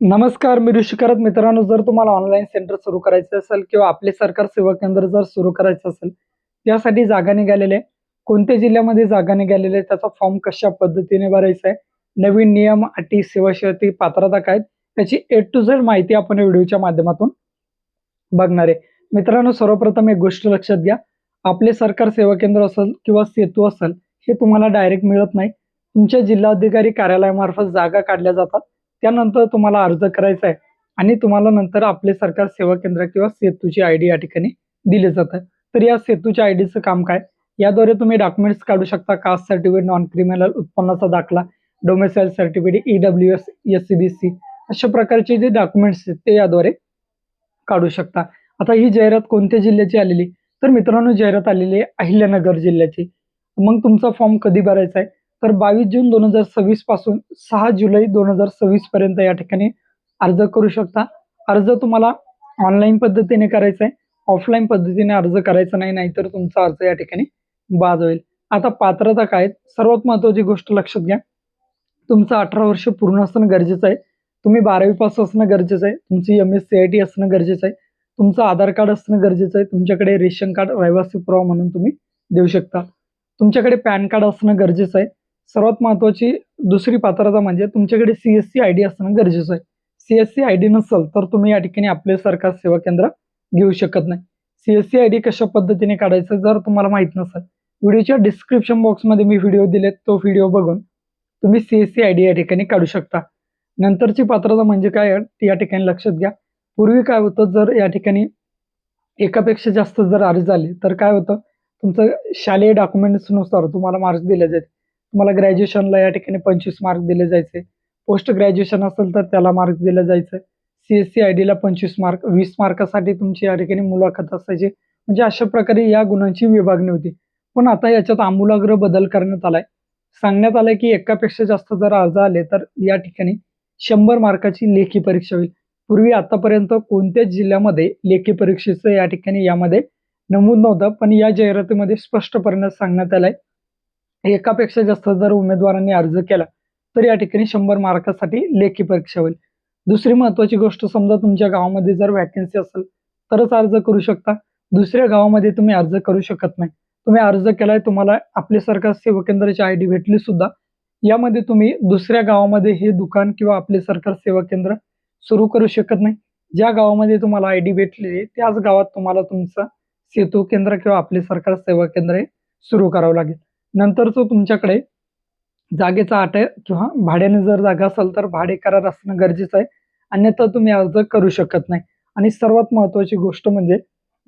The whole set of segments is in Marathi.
नमस्कार, मी ऋषी करत मित्रांनो, जर तुम्हाला ऑनलाईन सेंटर सुरू करायचं असेल किंवा आपले सरकार सेवा केंद्र जर सुरू करायचं असेल, त्यासाठी जागा निघालेल्या आहे. कोणत्या जिल्ह्यामध्ये जागा निघालेल्या आहे, त्याचा फॉर्म कशा पद्धतीने भरायचा आहे, नवीन नियम, अटी, सेवा शर्ती, पात्रता काय आहेत, त्याची ए टू झेड माहिती आपण या व्हिडिओच्या माध्यमातून बघणार आहे. मित्रांनो, सर्वप्रथम एक गोष्ट लक्षात घ्या. आपले सरकार सेवा केंद्र असेल किंवा सेतू असेल, हे तुम्हाला डायरेक्ट मिळत नाही. तुमच्या जिल्हाधिकारी कार्यालयामार्फत जागा काढल्या जातात. त्यानंतर तुम्हाला अर्ज करायचा आहे आणि तुम्हाला नंतर आपले सरकार सेवा केंद्र किंवा सेतूची आयडी या ठिकाणी दिली जातात. तर या सेतूच्या आयडीचं काम काय? याद्वारे तुम्ही डॉक्युमेंट्स काढू शकता. कास्ट सर्टिफिकेट, नॉन क्रिमिनल, उत्पन्नाचा दाखला, डोमेसाईल सर्टिफिकेट, ईडब्ल्यूएस, एससीबीसी अशा प्रकारचे जे डॉक्युमेंट्स आहेत ते याद्वारे काढू शकता. आता ही जाहिरात कोणत्या जिल्ह्याची आलेली? तर मित्रांनो, जाहिरात आलेली आहे अहिल्यानगर जिल्ह्याची. मग तुमचा फॉर्म कधी भरायचा आहे? तर 22 जून 2026 पासून 6 जुलै 2026 पर्यंत या ठिकाणी अर्ज करू शकता. अर्ज तुम्हाला ऑनलाईन पद्धतीने करायचा आहे. ऑफलाईन पद्धतीने अर्ज करायचा नाही, नाहीतर तुमचा अर्ज या ठिकाणी बाद होईल. आता पात्रता काय आहेत? सर्वात महत्त्वाची गोष्ट लक्षात घ्या. तुमचं 18 वर्ष पूर्ण असणं गरजेचं आहे. तुम्ही 12वी पास असणं गरजेचं आहे. तुमची एम-एस-सी-आय-टी असणं गरजेचं आहे. तुमचं आधार कार्ड असणं गरजेचं आहे. तुमच्याकडे रेशन कार्ड रहिवासी पुरावा म्हणून तुम्ही देऊ शकता. तुमच्याकडे पॅन कार्ड असणं गरजेचं आहे. सर्वात महत्त्वाची दुसरी पात्रता म्हणजे तुमच्याकडे सी-एस-सी आयडी असणं गरजेचं आहे. सी-एस-सी आयडी नसेल तर तुम्ही या ठिकाणी आपले सरकार सेवा केंद्र घेऊ शकत नाही. सी-एस-सी आयडी कशा पद्धतीने काढायचं जर तुम्हाला माहित नसेल, व्हिडिओच्या डिस्क्रिप्शन बॉक्समध्ये मी व्हिडिओ दिलेत, तो व्हिडिओ बघून तुम्ही सी-एस-सी आयडी या ठिकाणी काढू शकता. नंतरची पात्रता म्हणजे काय आहे, ती या ठिकाणी लक्षात घ्या. पूर्वी काय होतं, जर या ठिकाणी एकापेक्षा जास्त जर अर्ज आले तर काय होतं, तुमचं शालेय डॉक्युमेंट्सनुसार तुम्हाला मार्क्स दिले जाते. तुम्हाला ग्रॅज्युएशनला या ठिकाणी 25 मार्क दिले जायचे. पोस्ट ग्रॅज्युएशन असेल तर त्याला मार्क्स दिले जायचे. सी-एस-सी आयडीला 25 मार्क, 20 मार्कासाठी तुमची या ठिकाणी मुलाखत असायची. म्हणजे अशा प्रकारे या गुणांची विभागणी होती. पण आता याच्यात आमूलाग्र बदल करण्यात आलाय. सांगण्यात आलंय की एकापेक्षा जास्त जर अर्ज आले तर या ठिकाणी 100 मार्काची लेखी परीक्षा होईल. पूर्वी आतापर्यंत कोणत्याच जिल्ह्यामध्ये लेखी परीक्षेचं या ठिकाणी यामध्ये नमूद नव्हतं, पण या जाहिरातीमध्ये स्पष्टपणे सांगण्यात आलंय, एकापेक्षा जास्त जर उमेदवारांनी अर्ज केला तर या ठिकाणी 100 मार्कासाठी लेखी परीक्षा होईल. दुसरी महत्त्वाची गोष्ट, समजा तुमच्या गावामध्ये जर व्हॅकन्सी असेल तरच अर्ज करू शकता. दुसऱ्या गावामध्ये तुम्ही अर्ज करू शकत नाही. तुम्ही अर्ज केलाय, तुम्हाला आपले सरकार सेवा केंद्राची आयडी भेटली सुद्धा, यामध्ये तुम्ही दुसऱ्या गावामध्ये हे दुकान किंवा आपले सरकार सेवा केंद्र सुरू करू शकत नाही. ज्या गावामध्ये तुम्हाला आयडी भेटलेली आहे त्याच गावात तुम्हाला तुमचं सेतू केंद्र किंवा आपले सरकार सेवा केंद्र हे सुरू करावं लागेल. नंतरचं तुमच्याकडे जागेचा अट आहे किंवा भाड्याने जर जागा असेल तर भाडे करार असणं गरजेचं आहे. अन्यथा तुम्ही अर्ज करू शकत नाही. आणि सर्वात महत्त्वाची गोष्ट म्हणजे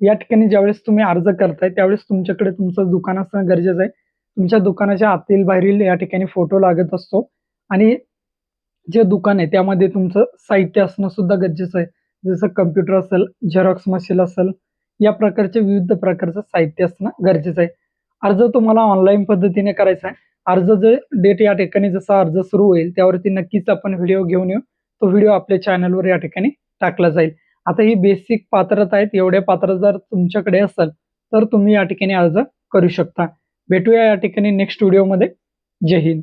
या ठिकाणी ज्यावेळेस तुम्ही अर्ज करताय त्यावेळेस तुमच्याकडे तुमचं दुकान असणं गरजेचं आहे. तुमच्या दुकानाच्या आतील बाहेरील या ठिकाणी फोटो लागत असतो आणि जे दुकान आहे त्यामध्ये तुमचं साहित्य असणं सुद्धा गरजेचं आहे. जसं कम्प्युटर असेल, झेरॉक्स मशीन असेल, या प्रकारचे विविध प्रकारचं साहित्य असणं गरजेचं आहे. अर्ज तुम्हाला ऑनलाईन पद्धतीने करायचा आहे. अर्ज जे डेट या ठिकाणी जसा अर्ज सुरू होईल त्यावरती नक्कीच आपण व्हिडिओ घेऊन येऊ. तो व्हिडिओ आपल्या चॅनलवर या ठिकाणी टाकला जाईल. आता ही बेसिक पात्रता आहेत. एवढ्या पात्रता जर तुमच्याकडे असेल तर तुम्ही या ठिकाणी अर्ज करू शकता. भेटूया या ठिकाणी नेक्स्ट व्हिडिओमध्ये. जय हिंद.